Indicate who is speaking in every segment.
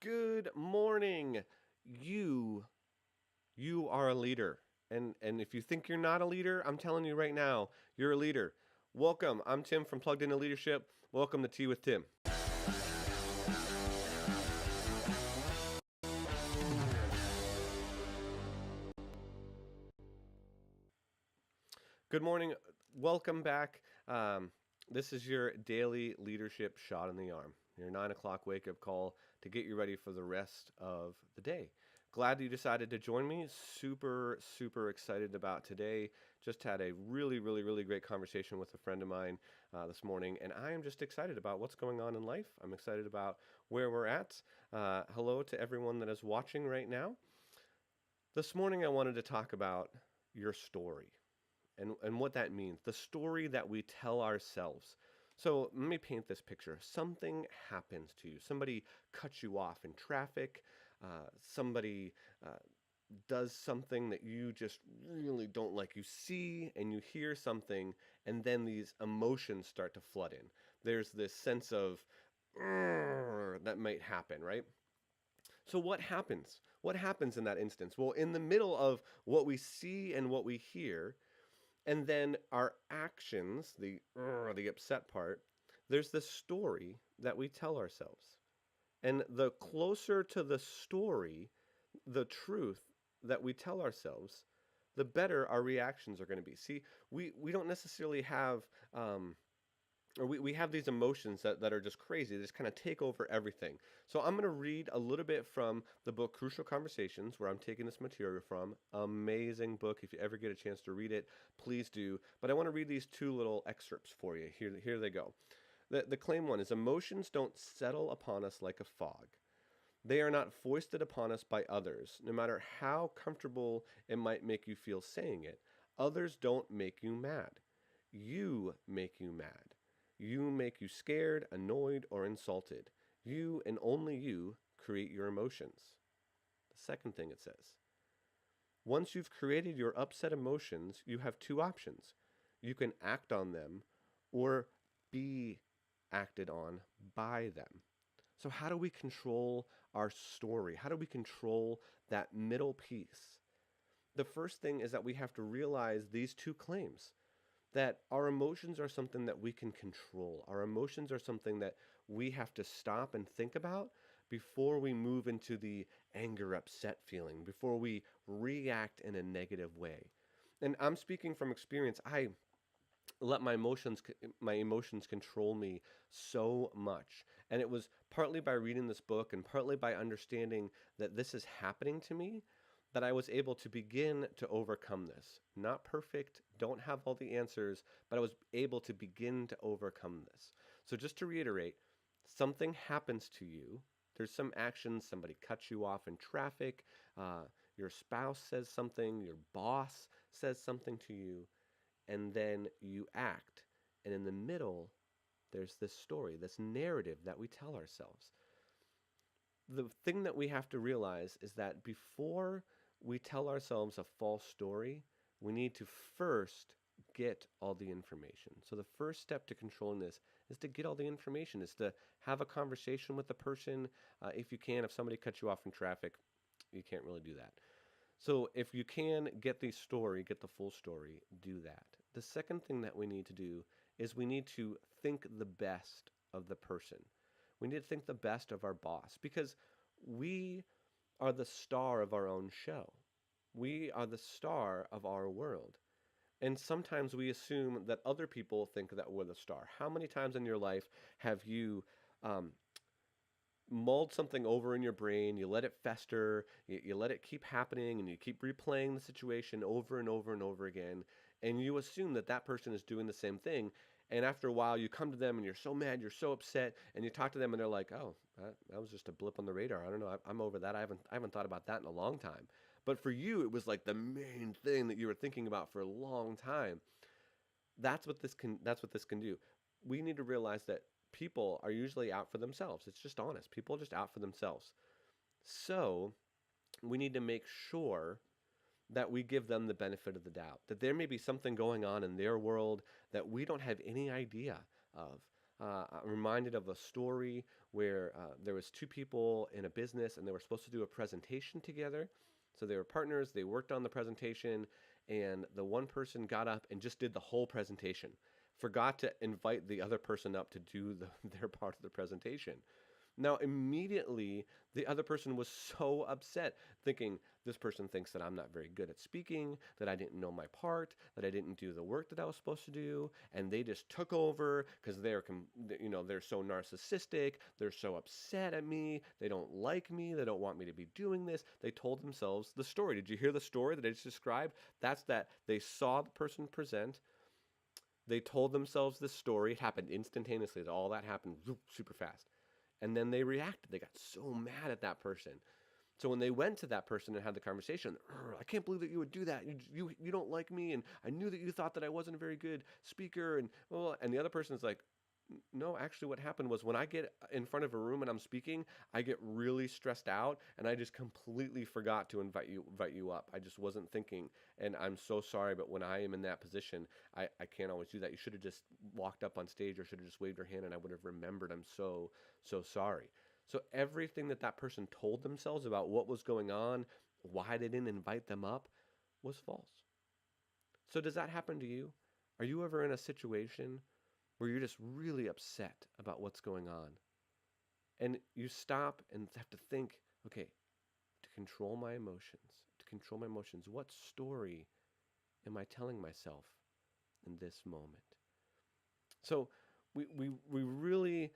Speaker 1: Good morning. You you are a leader. And if you think you're not a leader, I'm telling you right now, you're a leader. Welcome. I'm Tim from Plugged Into Leadership. Welcome to Tea with Tim. Good morning. Welcome back. This is your daily leadership shot in the arm, your 9 o'clock wake up call to get you ready for the rest of the day. Glad you decided to join me. Super, super excited about today. Just had a really great conversation with a friend of mine this morning, and I am just excited about what's going on in life. I'm excited about where we're at. Hello to everyone that is watching right now. This morning, I wanted to talk about your story and what that means, the story that we tell ourselves. So let me paint this picture. Something happens to you. Somebody cuts you off in traffic. Somebody does something that you just really don't like. You see and you hear something, and then these emotions start to flood in. There's this sense of that might happen, right? So what happens? What happens in that instance? Well, in the middle of what we see and what we hear, and then our actions, the upset part, there's this story that we tell ourselves. And the closer to the story, the truth that we tell ourselves, the better our reactions are going to be. See, we don't necessarily have or we have these emotions that are just crazy. They just kind of take over everything. So I'm going to read a little bit from the book Crucial Conversations, where I'm taking this material from. Amazing book. If you ever get a chance to read it, please do. But I want to read these two little excerpts for you. Here they go. The claim one is: emotions don't settle upon us like a fog. They are not foisted upon us by others, no matter how comfortable it might make you feel saying it. Others don't make you mad. You make you mad. You make you scared, annoyed, or insulted. You and only you create your emotions. The second thing it says: once you've created your upset emotions, you have two options. You can act on them or be acted on by them. So, how do we control our story? How do we control that middle piece? The first thing is that we have to realize these two claims, that our emotions are something that we can control. Our emotions are something that we have to stop and think about before we move into the anger, upset feeling, before we react in a negative way. And I'm speaking from experience. I let my emotions control me so much, and it was partly by reading this book and partly by understanding that this is happening to me that I was able to begin to overcome this. Not perfect, don't have all the answers, but I was able to begin to overcome this. So just to reiterate, something happens to you. There's some action, somebody cuts you off in traffic, your spouse says something, your boss says something to you, and then you act. And in the middle, there's this story, this narrative that we tell ourselves. The thing that we have to realize is that before we tell ourselves a false story, we need to first get all the information. So the first step to controlling this is to get all the information, is to have a conversation with the person. If you can, if somebody cuts you off in traffic, you can't really do that. So if you can get the story, get the full story, do that. The second thing that we need to do is we need to think the best of the person. We need to think the best of our boss, because we are the star of our own show. We are the star of our world. And sometimes we assume that other people think that we're the star. How many times in your life have you um, mulled something over in your brain, you let it fester, you let it keep happening, and you keep replaying the situation over and over and over again, and you assume that that person is doing the same thing, and after a while you come to them and you're so mad, you're so upset, and you talk to them and they're like, oh, that was just a blip on the radar. I don't know, I'm over that. I haven't thought about that in a long time. But for you, it was like the main thing that you were thinking about for a long time. That's what this can do. We need to realize that people are usually out for themselves. It's just honest. People are just out for themselves. So we need to make sure that we give them the benefit of the doubt, that there may be something going on in their world that we don't have any idea of. I'm reminded of a story where there was two people in a business and they were supposed to do a presentation together. So they were partners. They worked on the presentation, and the one person got up and just did the whole presentation. Forgot to invite the other person up to do their part of the presentation. Now, immediately, the other person was so upset, thinking, this person thinks that I'm not very good at speaking, that I didn't know my part, that I didn't do the work that I was supposed to do, and they just took over because they're so narcissistic, they're so upset at me, they don't like me, they don't want me to be doing this. They told themselves the story. Did you hear the story that I just described? That's that they saw the person present, they told themselves this story. It happened instantaneously. All that happened super fast. And then they reacted. They got so mad at that person. So when they went to that person and had the conversation, I can't believe that you would do that. You don't like me, and I knew that you thought that I wasn't a very good speaker, and well, and the other person is like, no, actually, what happened was when I get in front of a room and I'm speaking, I get really stressed out, and I just completely forgot to invite you up. I just wasn't thinking, and I'm so sorry. But when I am in that position, I can't always do that. You should have just walked up on stage, or should have just waved your hand, and I would have remembered. I'm so sorry. So everything that that person told themselves about what was going on, why they didn't invite them up, was false. So does that happen to you? Are you ever in a situation where you're just really upset about what's going on? And you stop and have to think, okay, to control my emotions, what story am I telling myself in this moment? So we really,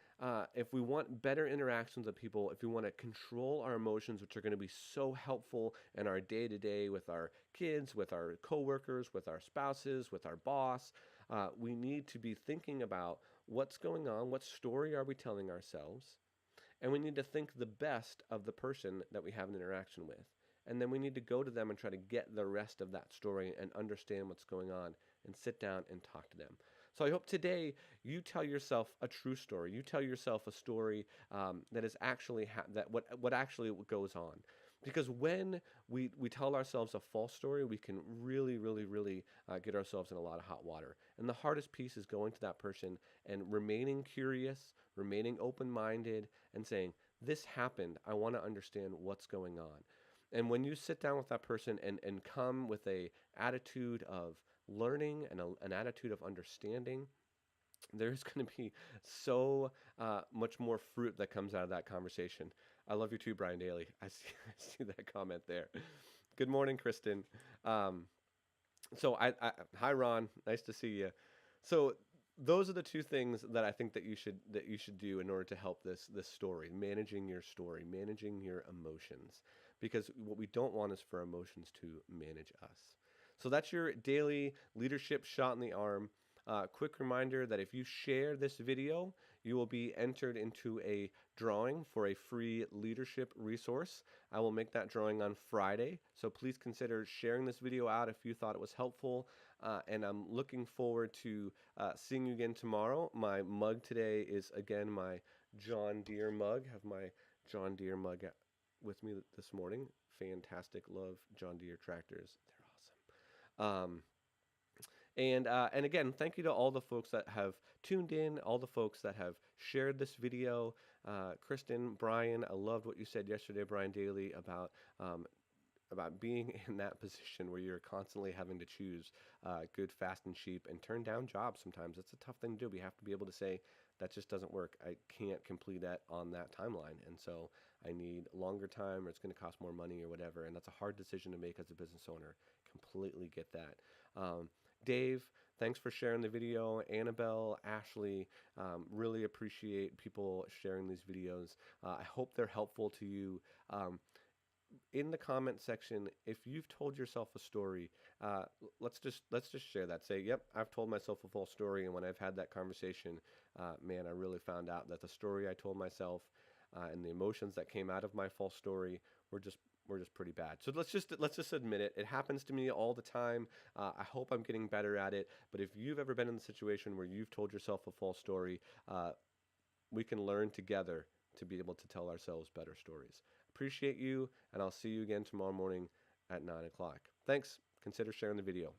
Speaker 1: if we want better interactions with people, if we want to control our emotions, which are going to be so helpful in our day to day with our kids, with our coworkers, with our spouses, with our boss, we need to be thinking about what's going on, what story are we telling ourselves, and we need to think the best of the person that we have an interaction with. And then we need to go to them and try to get the rest of that story and understand what's going on and sit down and talk to them. So I hope today you tell yourself a true story. You tell yourself a story that is actually that what actually goes on. Because when we tell ourselves a false story, we can really get ourselves in a lot of hot water. And the hardest piece is going to that person and remaining curious, remaining open-minded, and saying, this happened. I want to understand what's going on. And when you sit down with that person and come with a attitude of learning and an attitude of understanding, there's going to be so much more fruit that comes out of that conversation. I love you too, Brian Daly. I see, I see that comment there. Good morning, Kristen. Um, Hi, Ron. Nice to see you. So those are the two things that I think that you should do in order to help this story, managing your story, managing your emotions, because what we don't want is for emotions to manage us. So that's your daily leadership shot in the arm. Quick reminder that if you share this video, you will be entered into a drawing for a free leadership resource. I will make that drawing on Friday, so please consider sharing this video out if you thought it was helpful. And I'm looking forward to seeing you again tomorrow. My mug today is, again, my John Deere mug. I have my John Deere mug with me this morning. Fantastic. Love John Deere tractors. They're awesome. And again, thank you to all the folks that have tuned in, all the folks that have shared this video. Kristen, Brian, I loved what you said yesterday, Brian Daly, about being in that position where you're constantly having to choose good, fast, and cheap and turn down jobs sometimes. It's a tough thing to do. We have to be able to say, that just doesn't work. I can't complete that on that timeline. And so I need longer time, or it's going to cost more money or whatever. And that's a hard decision to make as a business owner. Completely get that. Dave, thanks for sharing the video. Annabelle, Ashley, really appreciate people sharing these videos. I hope they're helpful to you. In the comment section, if you've told yourself a story, let's just share that. Say, yep, I've told myself a full story, and when I've had that conversation, man, I really found out that the story I told myself and the emotions that came out of my false story were just pretty bad. So let's just admit it. It happens to me all the time. I hope I'm getting better at it. But if you've ever been in the situation where you've told yourself a false story, we can learn together to be able to tell ourselves better stories. Appreciate you, and I'll see you again tomorrow morning at 9 o'clock. Thanks. Consider sharing the video.